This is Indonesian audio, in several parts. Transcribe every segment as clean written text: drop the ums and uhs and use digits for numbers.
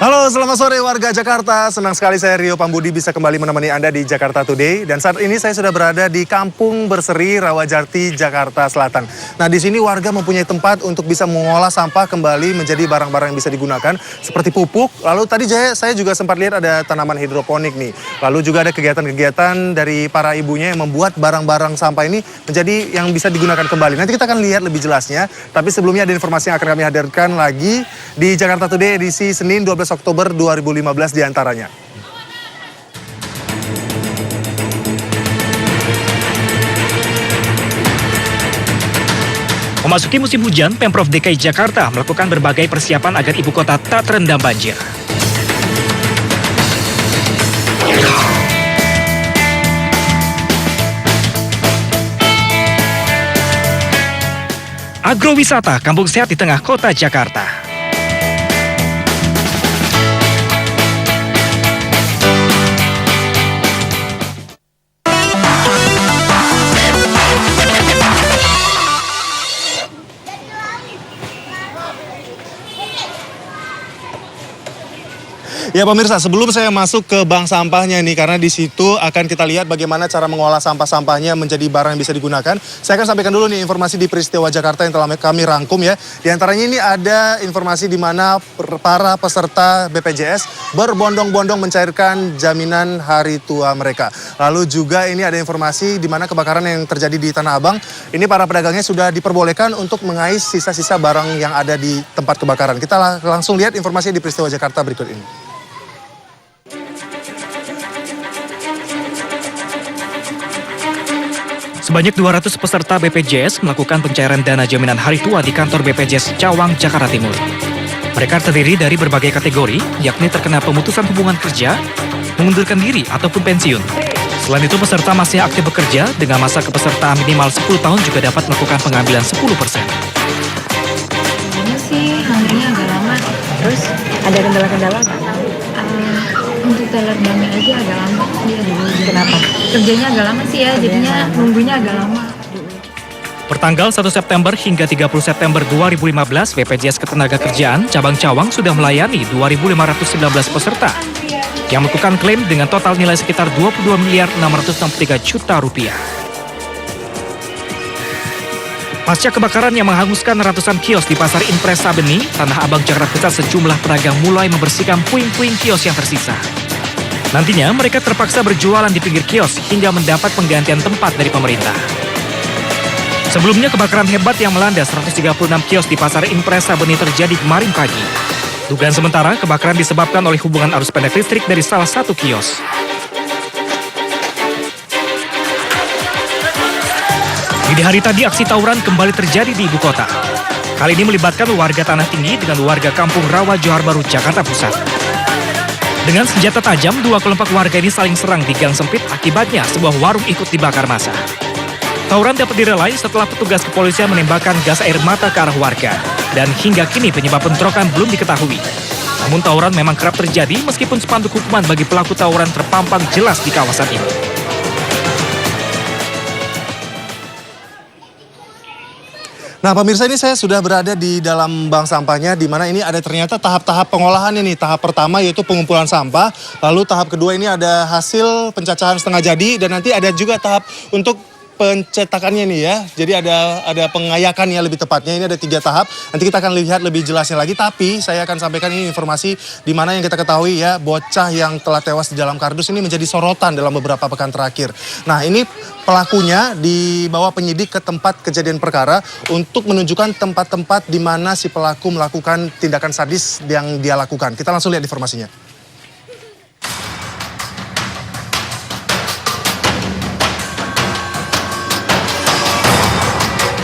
Halo, selamat sore warga Jakarta. Senang sekali saya Rio Pambudi bisa kembali menemani Anda di Jakarta Today. Dan saat ini saya sudah berada di Kampung Berseri, Rawajati, Jakarta Selatan. Nah, di sini warga mempunyai tempat untuk bisa mengolah sampah kembali menjadi barang-barang yang bisa digunakan seperti pupuk. Lalu tadi saya juga sempat lihat ada tanaman hidroponik nih. Lalu juga ada kegiatan-kegiatan dari para ibunya yang membuat barang-barang sampah ini menjadi yang bisa digunakan kembali. Nanti kita akan lihat lebih jelasnya. Tapi sebelumnya ada informasi yang akan kami hadirkan lagi di Jakarta Today edisi Senin 12 Oktober 2015 diantaranya. Memasuki musim hujan, Pemprov DKI Jakarta melakukan berbagai persiapan agar ibu kota tak terendam banjir. Agrowisata Kampung Sehat di tengah kota Jakarta. Ya pemirsa, sebelum saya masuk ke bank sampahnya nih, karena di situ akan kita lihat bagaimana cara mengolah sampah-sampahnya menjadi barang yang bisa digunakan. Saya akan sampaikan dulu nih informasi di peristiwa Jakarta yang telah kami rangkum ya. Di antaranya ini ada informasi di mana para peserta BPJS berbondong-bondong mencairkan jaminan hari tua mereka. Lalu juga ini ada informasi di mana kebakaran yang terjadi di Tanah Abang. Ini para pedagangnya sudah diperbolehkan untuk mengais sisa-sisa barang yang ada di tempat kebakaran. Kita langsung lihat informasi di peristiwa Jakarta berikut ini. Sebanyak 200 peserta BPJS melakukan pencairan dana jaminan hari tua di kantor BPJS Cawang, Jakarta Timur. Mereka terdiri dari berbagai kategori, yakni terkena pemutusan hubungan kerja, mengundurkan diri ataupun pensiun. Selain itu, peserta masih aktif bekerja dengan masa kepesertaan minimal 10 tahun juga dapat melakukan pengambilan 10%. Ini sih antrinya agak lama. Terus ada kendala-kendala nggak? Untuk teller dummy aja agak lama. Dia dulu. Kenapa? Kerjanya agak lama sih ya, jadinya nunggunya agak lama. Pertanggal 1 September hingga 30 September 2015, BPJS Ketenagakerjaan Cabang Cawang sudah melayani 2.519 peserta yang melakukan klaim dengan total nilai sekitar 22.663 juta rupiah. Pasca kebakaran yang menghanguskan ratusan kios di Pasar Impresa Beni, Tanah Abang, Jakarta Pusat, sejumlah pedagang mulai membersihkan puing-puing kios yang tersisa. Nantinya mereka terpaksa berjualan di pinggir kios hingga mendapat penggantian tempat dari pemerintah. Sebelumnya kebakaran hebat yang melanda 136 kios di Pasar Impresa Beni terjadi kemarin pagi. Dugaan sementara kebakaran disebabkan oleh hubungan arus pendek listrik dari salah satu kios. Di hari tadi aksi tawuran kembali terjadi di ibu kota. Kali ini melibatkan warga Tanah Tinggi dengan warga Kampung Rawa, Johar Baru, Jakarta Pusat. Dengan senjata tajam, dua kelompok warga ini saling serang di gang sempit, akibatnya sebuah warung ikut dibakar massa. Tawuran dapat direlai setelah petugas kepolisian menembakkan gas air mata ke arah warga. Dan hingga kini penyebab bentrokan belum diketahui. Namun tawuran memang kerap terjadi meskipun spanduk hukuman bagi pelaku tawuran terpampang jelas di kawasan ini. Nah pemirsa, ini saya sudah berada di dalam bank sampahnya, di mana ini ada ternyata tahap-tahap pengolahannya nih. Tahap pertama yaitu pengumpulan sampah, lalu tahap kedua ini ada hasil pencacahan setengah jadi, dan nanti ada juga tahap untuk pencetakannya nih ya. Jadi ada pengayakannya lebih tepatnya. Ini ada 3 tahap. Nanti kita akan lihat lebih jelasnya lagi. Tapi saya akan sampaikan ini informasi di mana yang kita ketahui ya, bocah yang telah tewas di dalam kardus ini menjadi sorotan dalam beberapa pekan terakhir. Nah ini pelakunya dibawa penyidik ke tempat kejadian perkara untuk menunjukkan tempat-tempat di mana si pelaku melakukan tindakan sadis yang dia lakukan. Kita langsung lihat informasinya.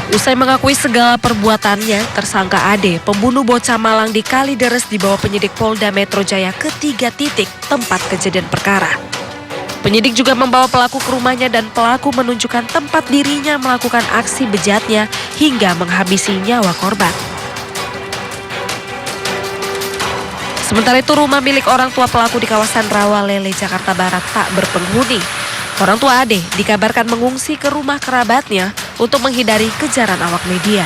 Usai mengakui segala perbuatannya, tersangka Ade, pembunuh bocah Malang di Kalideres, dibawa penyidik Polda Metro Jaya ke 3 titik tempat kejadian perkara. Penyidik juga membawa pelaku ke rumahnya dan pelaku menunjukkan tempat dirinya melakukan aksi bejatnya hingga menghabisi nyawa korban. Sementara itu, rumah milik orang tua pelaku di kawasan Rawalele, Jakarta Barat tak berpenghuni. Orang tua Ade dikabarkan mengungsi ke rumah kerabatnya untuk menghindari kejaran awak media.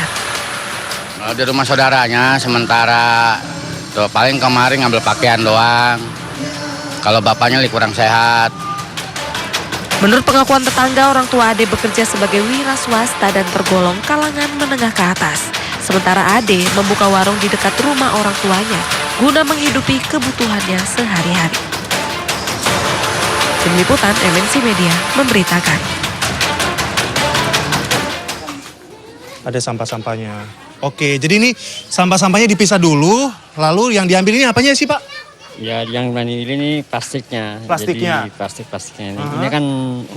Di rumah saudaranya, sementara Tuh, paling kemarin ngambil pakaian doang. Kalau bapaknya kurang sehat. Menurut pengakuan tetangga, orang tua Ade bekerja sebagai wira swasta dan tergolong kalangan menengah ke atas. Sementara Ade membuka warung di dekat rumah orang tuanya guna menghidupi kebutuhannya sehari-hari. Tim Liputan MNC Media memberitakan. Ada sampah-sampahnya. Oke, jadi ini sampah-sampahnya dipisah dulu, lalu yang diambil ini apanya sih, Pak? Ya, yang ini plastiknya. Plastiknya? Jadi plastiknya ini. Ini kan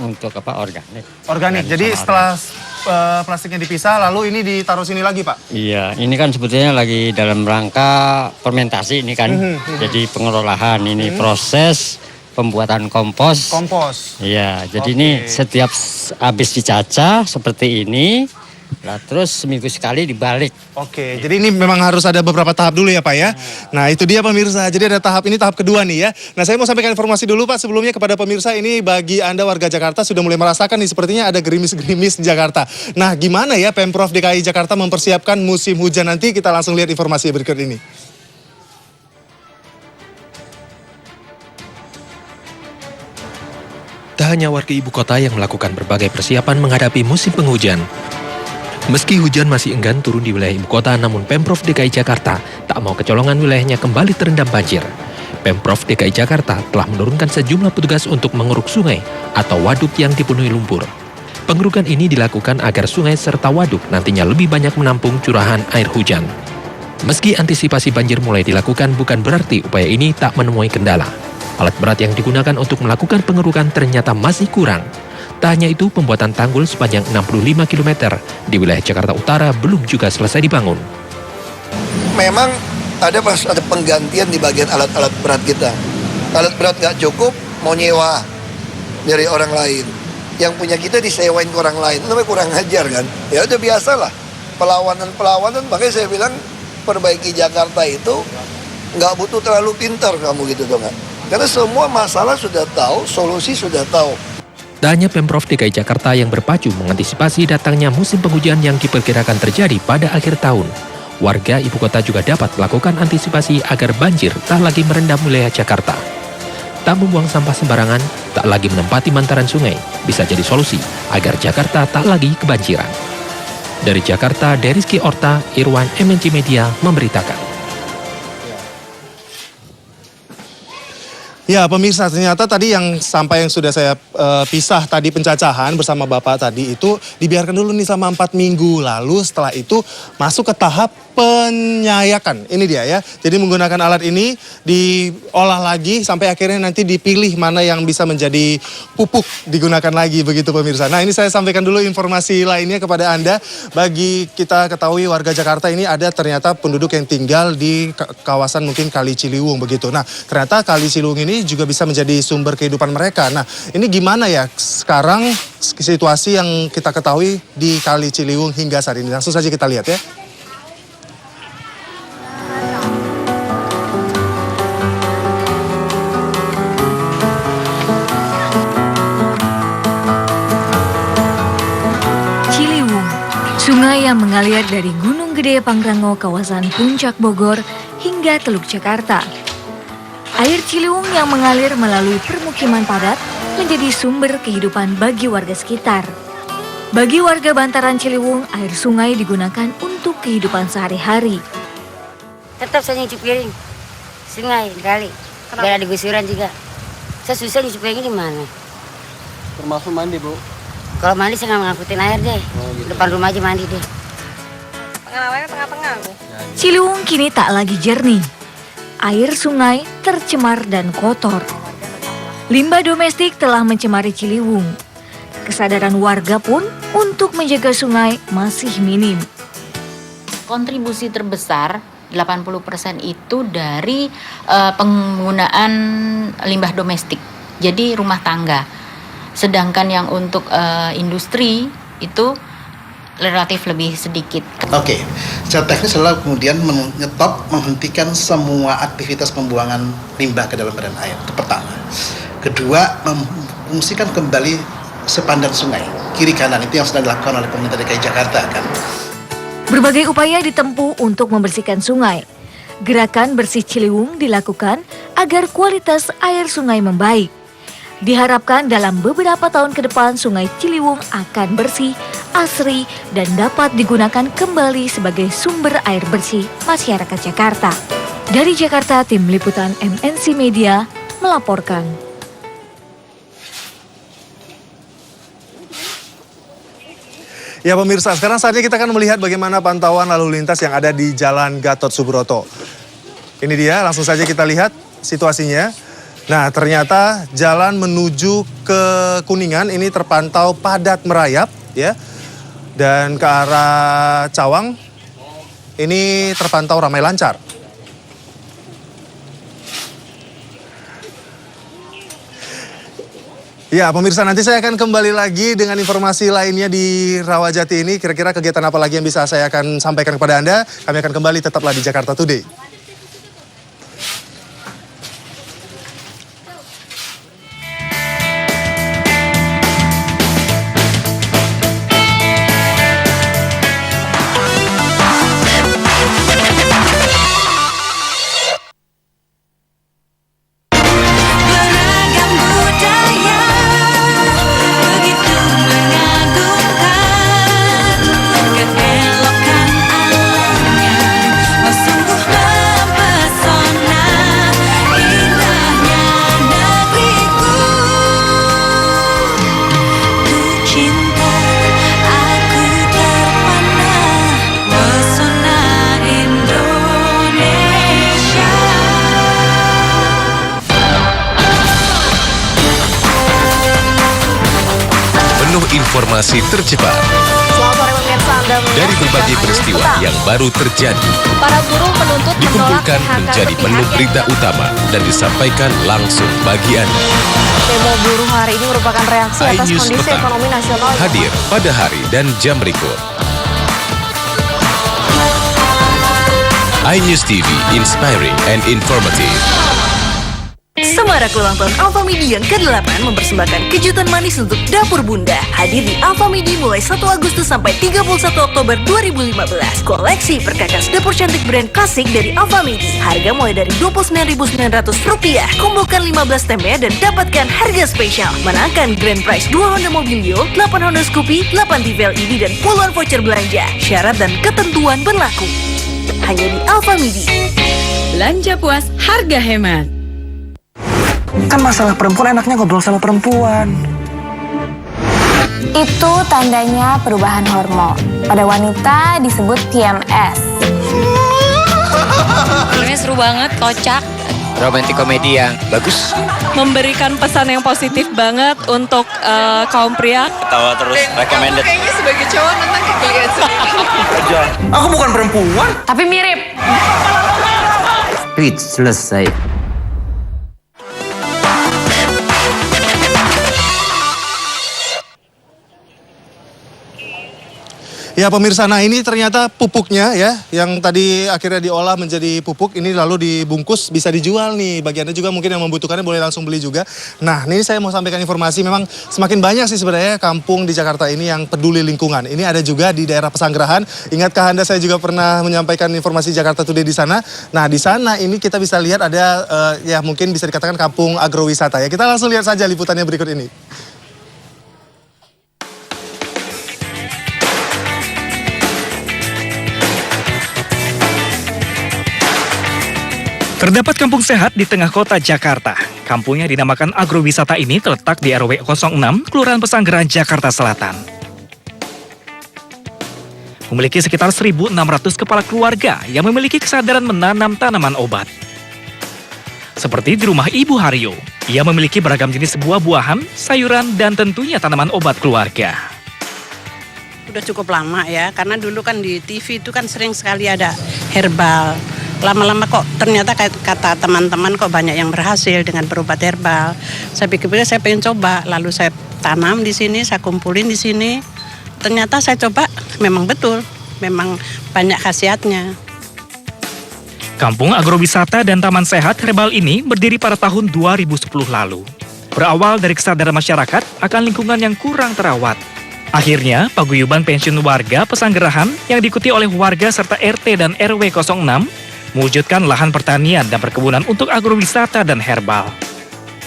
untuk apa? Organik. Organik, jadi setelah plastiknya dipisah, lalu ini ditaruh sini lagi, Pak? Iya, ini kan sebetulnya lagi dalam rangka fermentasi ini kan. Jadi pengelolaan ini proses pembuatan kompos. Kompos. Iya, jadi ini setiap habis dicacah seperti ini. Nah, terus seminggu sekali dibalik. Oke, jadi ini memang harus ada beberapa tahap dulu ya Pak ya. Nah itu dia pemirsa, jadi ada tahap ini tahap kedua nih ya. Nah saya mau sampaikan informasi dulu Pak sebelumnya kepada pemirsa ini bagi Anda warga Jakarta sudah mulai merasakan nih sepertinya ada gerimis-gerimis di Jakarta. Nah gimana ya Pemprov DKI Jakarta mempersiapkan musim hujan nanti, kita langsung lihat informasi berikut ini. Tak hanya warga ibu kota yang melakukan berbagai persiapan menghadapi musim penghujan. Meski hujan masih enggan turun di wilayah ibu kota, namun Pemprov DKI Jakarta tak mau kecolongan wilayahnya kembali terendam banjir. Pemprov DKI Jakarta telah menurunkan sejumlah petugas untuk mengeruk sungai atau waduk yang dipenuhi lumpur. Pengerukan ini dilakukan agar sungai serta waduk nantinya lebih banyak menampung curahan air hujan. Meski antisipasi banjir mulai dilakukan, bukan berarti upaya ini tak menemui kendala. Alat berat yang digunakan untuk melakukan pengerukan ternyata masih kurang. Tak hanya itu, pembuatan tanggul sepanjang 65 km di wilayah Jakarta Utara belum juga selesai dibangun. Memang ada penggantian di bagian alat-alat berat kita. Alat berat nggak cukup, mau nyewa dari orang lain. Yang punya kita disewain ke orang lain, namanya kurang ajar kan. Ya udah biasalah, perlawanan, makanya saya bilang perbaiki Jakarta itu nggak butuh terlalu pintar kamu gitu dong. Karena semua masalah sudah tahu, solusi sudah tahu. Tak hanya Pemprov DKI Jakarta yang berpacu mengantisipasi datangnya musim penghujan yang diperkirakan terjadi pada akhir tahun. Warga ibu kota juga dapat melakukan antisipasi agar banjir tak lagi merendam wilayah Jakarta. Tak membuang sampah sembarangan, tak lagi menempati bantaran sungai, bisa jadi solusi agar Jakarta tak lagi kebanjiran. Dari Jakarta, Deriski Orta, Irwan, MNC Media memberitakan. Ya pemirsa, ternyata tadi yang sampah yang sudah saya pisah tadi pencacahan bersama Bapak tadi itu dibiarkan dulu nih selama 4 minggu. Lalu setelah itu masuk ke tahap penyayakan. Ini dia ya. Jadi menggunakan alat ini diolah lagi sampai akhirnya nanti dipilih mana yang bisa menjadi pupuk digunakan lagi begitu pemirsa. Nah ini saya sampaikan dulu informasi lainnya kepada Anda. Bagi kita ketahui warga Jakarta ini ada ternyata penduduk yang tinggal di kawasan mungkin Kali Ciliwung begitu. Nah ternyata Kali Ciliwung ini juga bisa menjadi sumber kehidupan mereka. Nah ini gimana ya sekarang situasi yang kita ketahui di Kali Ciliwung hingga saat ini. Langsung saja kita lihat ya. Sungai yang mengalir dari Gunung Gede Pangrango, kawasan Puncak Bogor, hingga Teluk Jakarta. Air Ciliwung yang mengalir melalui permukiman padat menjadi sumber kehidupan bagi warga sekitar. Bagi warga bantaran Ciliwung, air sungai digunakan untuk kehidupan sehari-hari. Tetap saya nyuci piring, sungai, kali. Biar ada gusuran juga. Saya susah nyuci piring di mana? Termasuk mandi, Bu? Kalau mandi saya nggak ngangkutin air deh. Gitu. Depan rumah aja mandi deh. Pengalamannya tengah-tengah. Ciliwung kini tak lagi jernih. Air sungai tercemar dan kotor. Limbah domestik telah mencemari Ciliwung. Kesadaran warga pun untuk menjaga sungai masih minim. Kontribusi terbesar 80% itu dari penggunaan limbah domestik. Jadi rumah tangga. Sedangkan yang untuk industri itu relatif lebih sedikit. Oke, secara teknis adalah kemudian menghentikan semua aktivitas pembuangan limbah ke dalam badan air. Itu pertama. Kedua, memfungsikan kembali sepandan sungai, kiri kanan. Itu yang sedang dilakukan oleh pemerintah DKI Jakarta kan. Berbagai upaya ditempuh untuk membersihkan sungai. Gerakan bersih Ciliwung dilakukan agar kualitas air sungai membaik. Diharapkan dalam beberapa tahun ke depan Sungai Ciliwung akan bersih, asri, dan dapat digunakan kembali sebagai sumber air bersih masyarakat Jakarta. Dari Jakarta, Tim Liputan MNC Media melaporkan. Ya pemirsa, sekarang saatnya kita akan melihat bagaimana pantauan lalu lintas yang ada di Jalan Gatot Subroto. Ini dia, langsung saja kita lihat situasinya. Nah, ternyata jalan menuju ke Kuningan ini terpantau padat merayap ya. Dan ke arah Cawang ini terpantau ramai lancar. Ya, pemirsa, nanti saya akan kembali lagi dengan informasi lainnya di Rawajati ini. Kira-kira kegiatan apa lagi yang bisa saya akan sampaikan kepada Anda. Kami akan kembali, tetaplah di Jakarta Today. Informasi tercepat Selamat sore pemirsa, Anda dari berbagai peristiwa yang baru terjadi Para buruh menuntut dikumpulkan menjadi menu berita utama dan disampaikan langsung bagi Anda. Demo buruh hari ini merupakan reaksi atas iNews kondisi Petang ekonomi nasional. hadir pada hari dan jam berikut. iNews TV, inspiring and informative. Semarak ulang tahun Alfamidi yang ke-8 mempersembahkan kejutan manis untuk dapur Bunda. Hadir di Alfamidi mulai 1 Agustus sampai 31 Oktober 2015. Koleksi perkakas dapur cantik brand klasik dari Alfamidi. Harga mulai dari Rp29.900. Kumpulkan 15 tempe dan dapatkan harga spesial. Menangkan grand prize 2 Honda Mobilio, 8 Honda Scoopy, 8 TV LED dan puluhan voucher belanja. Syarat dan ketentuan berlaku. Hanya di Alfamidi. Belanja puas, harga hemat. Kan masalah perempuan enaknya ngobrol sama perempuan. Itu tandanya perubahan hormon. Pada wanita disebut PMS. Filmnya seru banget, kocak. Romantic komedi yang bagus. Memberikan pesan yang positif banget untuk kaum pria. Ketawa terus, recommended. Kayaknya sebagai cowok nonton kekelian Aja. Aku bukan perempuan. Tapi mirip. Tweet selesai. Ya pemirsa, nah ini ternyata pupuknya ya, yang tadi akhirnya diolah menjadi pupuk, ini lalu dibungkus bisa dijual nih. Bagi Anda juga mungkin yang membutuhkannya boleh langsung beli juga. Nah ini saya mau sampaikan informasi, memang semakin banyak sih sebenarnya kampung di Jakarta ini yang peduli lingkungan. Ini ada juga di daerah Pesanggerahan. Ingatkah Anda saya juga pernah menyampaikan informasi Jakarta Today di sana. Nah di sana ini kita bisa lihat ada ya mungkin bisa dikatakan kampung agrowisata ya. Kita langsung lihat saja liputannya berikut ini. Terdapat kampung sehat di tengah kota Jakarta. Kampung yang dinamakan agrowisata ini terletak di RW 06, Kelurahan Pesanggerahan, Jakarta Selatan. Memiliki sekitar 1.600 kepala keluarga yang memiliki kesadaran menanam tanaman obat. Seperti di rumah Ibu Haryo, ia memiliki beragam jenis buah-buahan, sayuran, dan tentunya tanaman obat keluarga. Udah cukup lama ya, karena dulu kan di TV itu kan sering sekali ada herbal. Lama-lama kok ternyata kata teman-teman kok banyak yang berhasil dengan berobat herbal. Saya pikir-pikir saya pengen coba, lalu saya tanam di sini, saya kumpulin di sini. Ternyata saya coba, memang betul, memang banyak khasiatnya. Kampung agrowisata dan taman sehat herbal ini berdiri pada tahun 2010 lalu. Berawal dari kesadaran masyarakat akan lingkungan yang kurang terawat. Akhirnya, paguyuban pensiun warga Pesanggerahan yang diikuti oleh warga serta RT dan RW 06 mewujudkan lahan pertanian dan perkebunan untuk agrowisata dan herbal.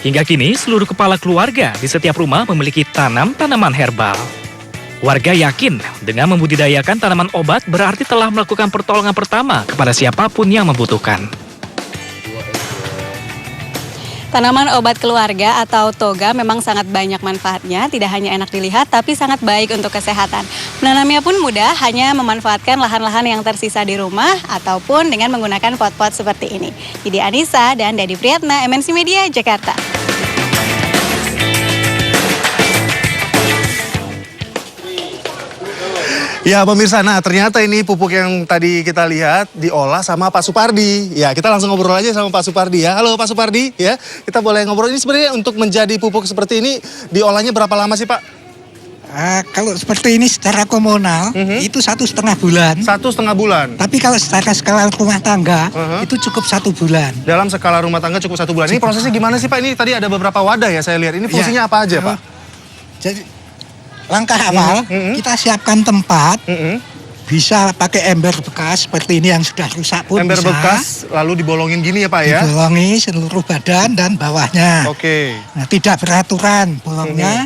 Hingga kini, seluruh kepala keluarga di setiap rumah memiliki tanaman herbal. Warga yakin dengan membudidayakan tanaman obat berarti telah melakukan pertolongan pertama kepada siapapun yang membutuhkan. Tanaman obat keluarga atau toga memang sangat banyak manfaatnya, tidak hanya enak dilihat tapi sangat baik untuk kesehatan. Menanamnya pun mudah, hanya memanfaatkan lahan-lahan yang tersisa di rumah ataupun dengan menggunakan pot-pot seperti ini. Didi Anissa dan Dedi Priyatna, MNC Media, Jakarta. Ya pemirsa, nah ternyata ini pupuk yang tadi kita lihat diolah sama Pak Supardi. Ya kita langsung ngobrol aja sama Pak Supardi ya. Halo Pak Supardi ya, kita boleh ngobrol. Ini sebenarnya untuk menjadi pupuk seperti ini diolahnya berapa lama sih Pak? Kalau seperti ini secara komunal itu 1,5 bulan. 1,5 bulan. Tapi kalau secara skala rumah tangga itu cukup 1 bulan. Dalam skala rumah tangga cukup 1 bulan. Ini prosesnya gimana sih Pak? Ini tadi ada beberapa wadah ya saya lihat. Ini fungsinya apa aja Pak? Jadi langkah awal kita siapkan tempat. Bisa pakai ember bekas seperti ini yang sudah rusak pun ember bisa. bekas lalu dibolongin gini ya Pak ya? Dibolongi seluruh badan dan bawahnya. Oke. Nah, tidak beraturan bolongnya.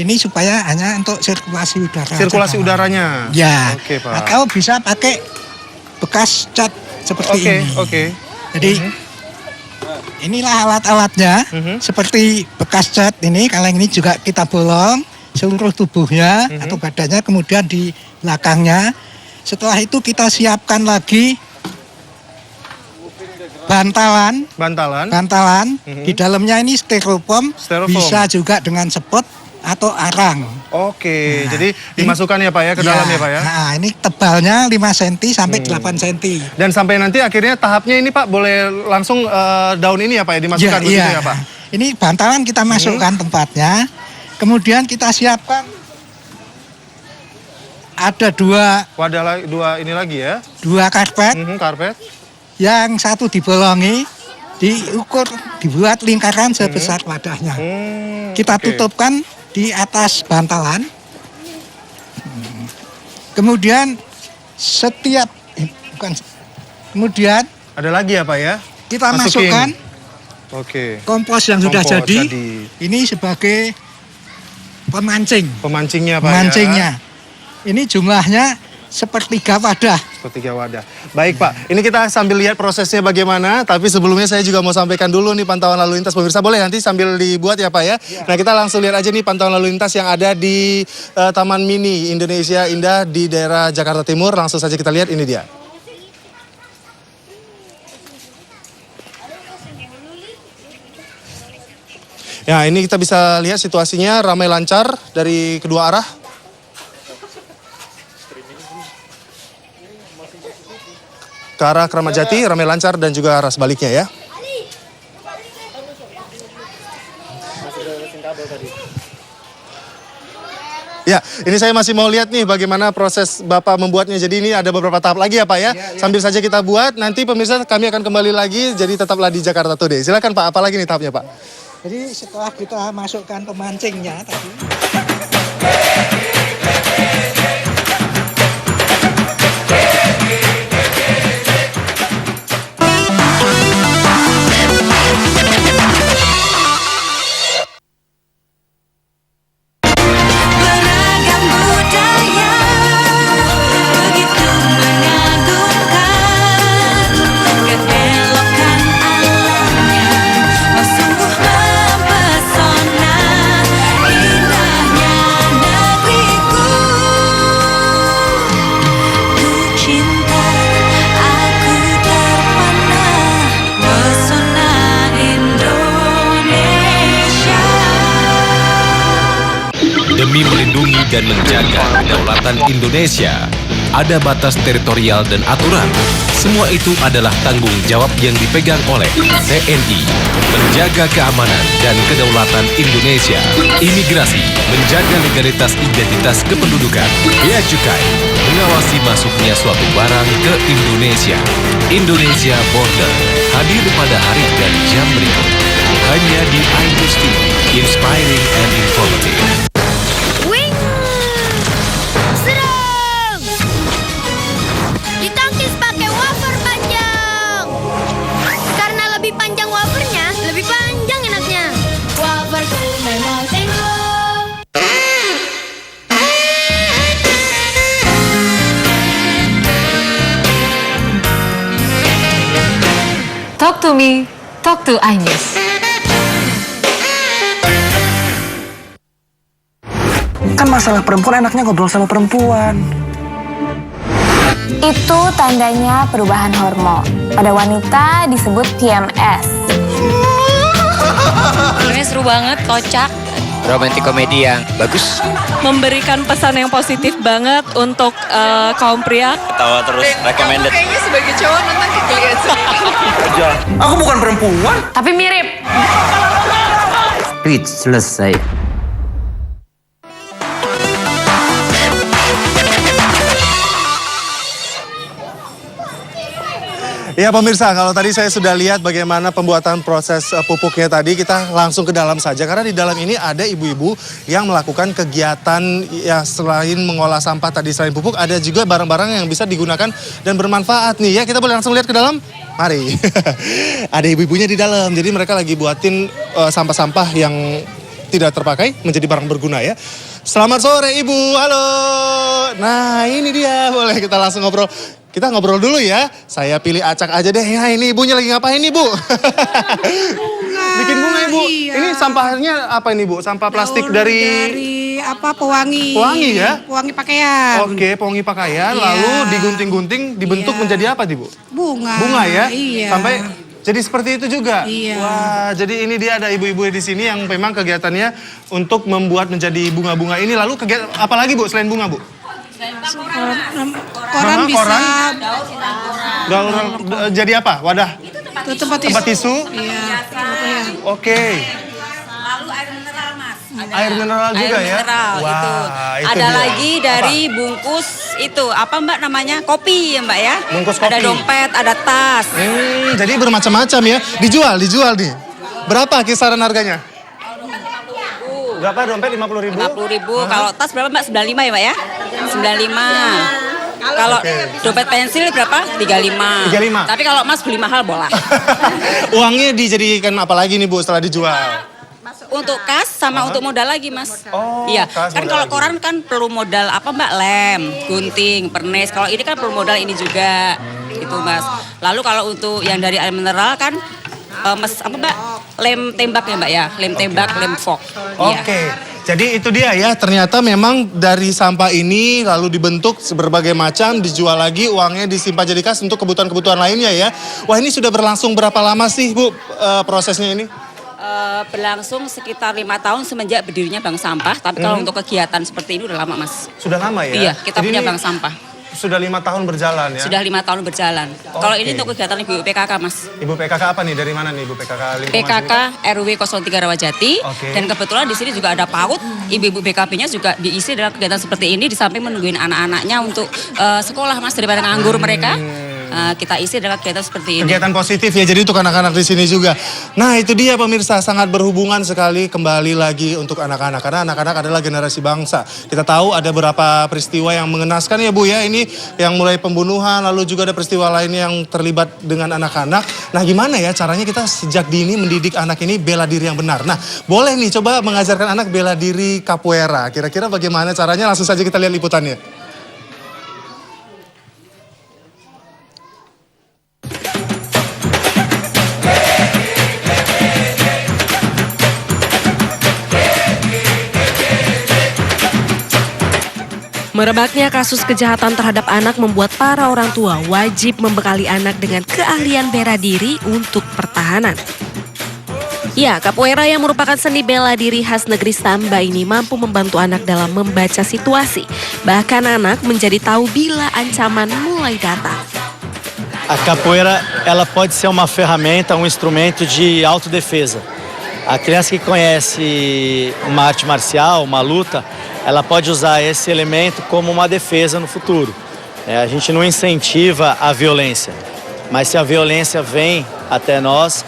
Ini supaya hanya untuk sirkulasi udara. Sirkulasi udaranya. Ya. Oke Pak. Atau bisa pakai bekas cat seperti ini. Oke. Jadi inilah alat-alatnya. Seperti bekas cat ini, kalau ini juga kita bolong seluruh tubuhnya atau badannya, kemudian di belakangnya. Setelah itu kita siapkan lagi bantalan. Di dalamnya ini styrofoam. Bisa juga dengan sepot atau arang. Oke, jadi dimasukkan ya Pak ya ke dalam ya Pak ya? Nah, ini tebalnya 5 cm sampai 8 cm. Dan sampai nanti akhirnya tahapnya ini Pak boleh langsung daun ini ya Pak ya dimasukkan begitu ya Pak? Ini bantalan kita masukkan tempatnya. Kemudian kita siapkan ada dua ini lagi ya? 2 karpet. Karpet. Yang satu dibolongi, diukur, dibuat lingkaran sebesar wadahnya. Kita tutupkan di atas bantalan. Kemudian kemudian ada lagi ya Pak ya? Kita masukkan kompos yang sudah jadi. Ini sebagai pemancing. Pemancingnya Pak ya? Ini jumlahnya sepertiga wadah. Baik Pak, ini kita sambil lihat prosesnya bagaimana. Tapi sebelumnya saya juga mau sampaikan dulu nih pantauan lalu lintas pemirsa. Boleh nanti sambil dibuat ya Pak ya? Nah kita langsung lihat aja nih pantauan lalu lintas yang ada di Taman Mini Indonesia Indah di daerah Jakarta Timur. Langsung saja kita lihat, ini dia. Ya ini kita bisa lihat situasinya ramai lancar dari kedua arah. Ke arah Kramat Jati ramai lancar dan juga arah sebaliknya ya. Ya, ini saya masih mau lihat nih bagaimana proses Bapak membuatnya. Jadi ini ada beberapa tahap lagi ya Pak ya. Sambil saja kita buat, nanti pemirsa kami akan kembali lagi. Jadi tetaplah di Jakarta Today. Silakan Pak, apa lagi nih tahapnya Pak? Jadi setelah kita masukkan pemancingnya tadi. Demi melindungi dan menjaga kedaulatan Indonesia, ada batas teritorial dan aturan. Semua itu adalah tanggung jawab yang dipegang oleh TNI. Menjaga keamanan dan kedaulatan Indonesia. Imigrasi, menjaga legalitas identitas kependudukan. Bea Cukai, mengawasi masuknya suatu barang ke Indonesia. Indonesia Border, hadir pada hari dan jam berikut. Hanya di iNews TV, inspiring and informative. Ditangkis pakai wafer panjang. Naomi, Talk to iNews. Kan masalah perempuan enaknya ngobrol sama perempuan. Itu tandanya perubahan hormon. Pada wanita disebut PMS. Filmnya seru banget, kocak. Romantic komedi yang bagus. Memberikan pesan yang positif banget untuk kaum pria. Ketawa terus, recommended. Kayaknya sebagai cowok nonton kekelian sendiri. Aku bukan perempuan. Tapi mirip. Tweet selesai. Ya pemirsa, kalau tadi saya sudah lihat bagaimana pembuatan proses pupuknya tadi, kita langsung ke dalam saja. Karena di dalam ini ada ibu-ibu yang melakukan kegiatan ya selain mengolah sampah tadi, selain pupuk, ada juga barang-barang yang bisa digunakan dan bermanfaat nih. Ya kita boleh langsung lihat ke dalam? Mari. Ada ibu-ibunya di dalam, jadi mereka lagi buatin sampah-sampah yang tidak terpakai menjadi barang berguna ya. Selamat sore Ibu, halo. Nah ini dia, boleh kita langsung ngobrol. Kita ngobrol dulu ya. Saya pilih acak aja deh. Ya ini ibunya lagi ngapain nih Bu? Bikin bunga Ibu. Iya. Ini sampahnya apa ini Bu? Sampah plastik dari apa pewangi. Pewangi ya? Pewangi pakaian. Oke, pewangi pakaian. Iya. Lalu digunting-gunting, dibentuk menjadi apa nih Bu? Bunga. Bunga ya? Iya. Sampai jadi seperti itu juga? Iya. Wah, jadi ini dia ada ibu-ibu di sini yang memang kegiatannya untuk membuat menjadi bunga-bunga ini. Lalu kegiatan apa lagi Bu selain bunga Bu? Koran bisa. Koran? Jadi apa? Wadah? Itu tempat tisu? Iya. Oke. Lalu air mineral Mas. Air mineral juga air ya? Mineral, Wah, itu. itu Ada dia. lagi dari bungkus itu apa Mbak namanya? Kopi ya Mbak ya? Bungkus kopi. Ada dompet, ada tas. Jadi bermacam-macam ya. Dijual nih. Berapa kisaran harganya? Berapa dompet? 50.000? 50.000. Kalau tas berapa Mbak? 95 ya Mbak ya? 95. Kalau dompet pensil berapa? 35. 35. Tapi kalau Mas beli mahal boleh. Uangnya dijadikan apa lagi nih Bu setelah dijual? Untuk kas sama untuk modal lagi Mas. Oh, iya. kas, Kan modal kalau lagi. koran kan perlu modal apa Mbak? Lem, gunting, pernis. Kalau ini kan perlu modal ini juga. Gitu Mas. Lalu kalau untuk yang dari air mineral kan apa Mbak? Lem tembak ya Mbak ya? Lem tembak, lem fork. Iya. Oke. Jadi itu dia ya, ternyata memang dari sampah ini lalu dibentuk berbagai macam, dijual lagi, uangnya disimpan jadi kas untuk kebutuhan-kebutuhan lainnya ya. Wah ini sudah berlangsung berapa lama sih Bu prosesnya ini? Berlangsung sekitar 5 tahun semenjak berdirinya Bank Sampah. Tapi kalau untuk kegiatan seperti ini udah lama Mas. Sudah lama ya? Iya, kita Jadi punya ini Bank Sampah. Sudah 5 tahun berjalan ya? Sudah 5 tahun berjalan. Kalau ini untuk kegiatan Ibu PKK Mas. Ibu PKK apa nih? Dari mana nih Ibu PKK lingkungan PKK sini? RW 03 Rawajati. Oke. Dan kebetulan di sini juga ada PAUD. Ibu-ibu BKP-nya juga diisi dalam kegiatan seperti ini di samping menungguin anak-anaknya untuk sekolah Mas daripada nganggur mereka. Kita isi dalam kegiatan seperti ini. Kegiatan positif ya, jadi untuk anak-anak di sini juga. Nah itu dia pemirsa, sangat berhubungan sekali kembali lagi untuk anak-anak. Karena anak-anak adalah generasi bangsa. Kita tahu ada beberapa peristiwa yang mengenaskan ya Bu ya. Ini yang mulai pembunuhan, lalu juga ada peristiwa lainnya yang terlibat dengan anak-anak. Nah gimana ya caranya kita sejak dini mendidik anak ini bela diri yang benar. Nah boleh nih coba mengajarkan anak bela diri capoeira. Kira-kira bagaimana caranya? Langsung saja kita lihat liputannya. Merebaknya kasus kejahatan terhadap anak membuat para orang tua wajib membekali anak dengan keahlian bela diri untuk pertahanan. Ya, capoeira yang merupakan seni bela diri khas negeri Samba ini mampu membantu anak dalam membaca situasi. Bahkan anak menjadi tahu bila ancaman mulai datang. A capoeira, ela pode ser uma ferramenta, instrumento de autodefesa. A criança que conhece uma arte marcial, uma luta, ela pode usar esse elemento como uma defesa no futuro. A gente não incentiva a violência, mas se a violência vem até nós,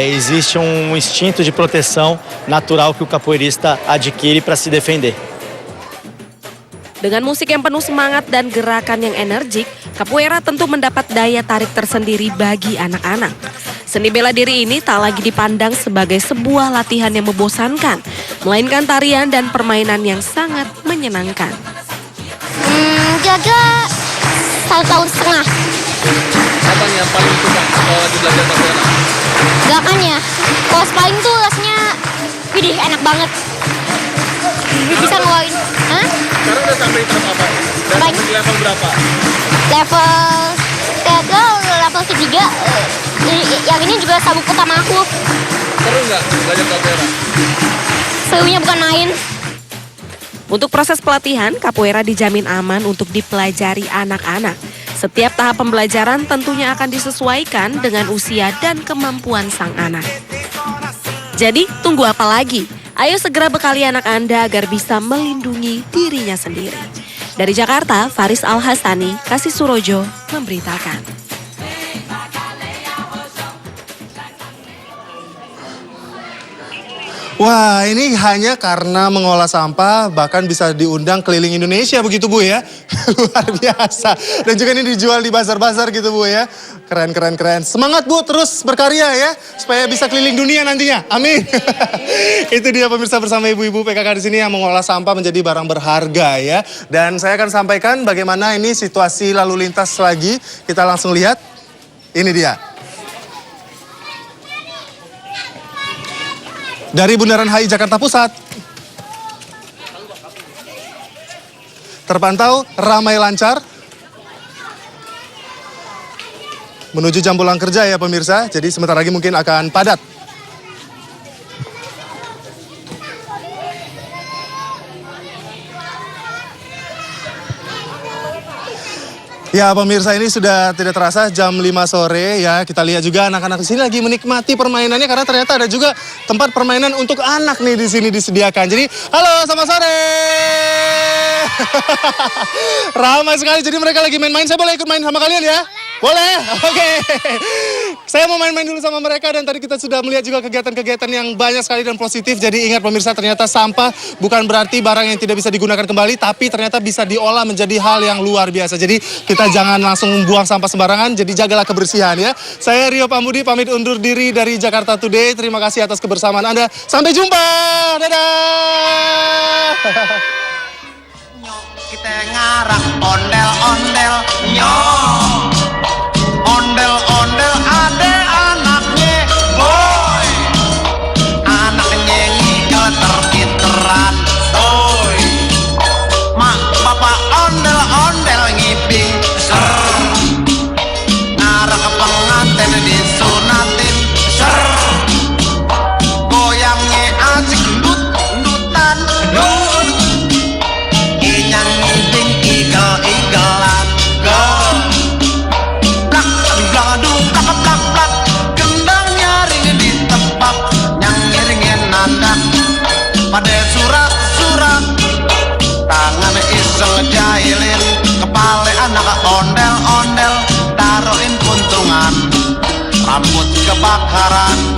existe instinto de proteção natural que o capoeirista adquire para se defender. Dengan musik yang penuh semangat dan gerakan yang energik, capoeira tentu mendapat daya tarik tersendiri bagi anak-anak. Seni bela diri ini tak lagi dipandang sebagai sebuah latihan yang membosankan, melainkan tarian dan permainan yang sangat menyenangkan. Kira-kira 1,5 tahun. Apa nih yang paling suka di belajar capoeira? Gerakannya, kalau sparring tuh rasanya, widih enak banget. Bisa ngeluarin. Hah? Sekarang udah sampai tahap apa? Udah sampai level berapa? Level ketiga. Yang ini juga sabuk pertama aku. Seru nggak belajar capoeira? Serunya bukan main. Untuk proses pelatihan, capoeira dijamin aman untuk dipelajari anak-anak. Setiap tahap pembelajaran tentunya akan disesuaikan dengan usia dan kemampuan sang anak. Jadi, tunggu apa lagi? Ayo segera bekali anak Anda agar bisa melindungi dirinya sendiri. Dari Jakarta, Faris Al-Hasani, Kasih Surojo, memberitakan. Wah, ini hanya karena mengolah sampah bahkan bisa diundang keliling Indonesia begitu Bu ya. Luar biasa. Dan juga ini dijual di bazar-bazar gitu Bu ya. Keren, keren, keren. Semangat Bu, terus berkarya ya. Supaya bisa keliling dunia nantinya. Amin. Itu dia pemirsa bersama ibu-ibu PKK di sini yang mengolah sampah menjadi barang berharga ya. Dan saya akan sampaikan bagaimana ini situasi lalu lintas lagi. Kita langsung lihat. Ini dia. Dari Bundaran HI Jakarta Pusat, terpantau ramai lancar, menuju jam pulang kerja ya pemirsa, jadi sebentar lagi mungkin akan padat. Ya pemirsa, ini sudah tidak terasa jam 5 sore ya. Kita lihat juga anak-anak di sini lagi menikmati permainannya karena ternyata ada juga tempat permainan untuk anak nih di sini disediakan. Jadi, halo selamat sore. Ramai sekali, jadi mereka lagi main-main. Saya boleh ikut main sama kalian ya? Boleh? Oke. Saya mau main-main dulu sama mereka dan tadi kita sudah melihat juga kegiatan-kegiatan yang banyak sekali dan positif. Jadi ingat pemirsa, ternyata sampah bukan berarti barang yang tidak bisa digunakan kembali, tapi ternyata bisa diolah menjadi hal yang luar biasa. Jadi kita jangan langsung buang sampah sembarangan, jadi jagalah kebersihan ya. Saya Rio Pambudi pamit undur diri dari Jakarta Today. Terima kasih atas kebersamaan Anda. Sampai jumpa. Dadah. Kita ngarang ondel-ondel nyok. Ondel-ondel ade anaknya boy. Anaknya ngigel terpinteran boy. Mak bapak ondel-ondel ngiping ser. Ngarang pengantin disunatin ser. Goyangnya asik ndut-ndutan ndut. Inyang ngiping igel-igelan go. Pada surat-surat tangan iseng jahilin kepala anak ondel-ondel taruhin puntungan rambut kebakaran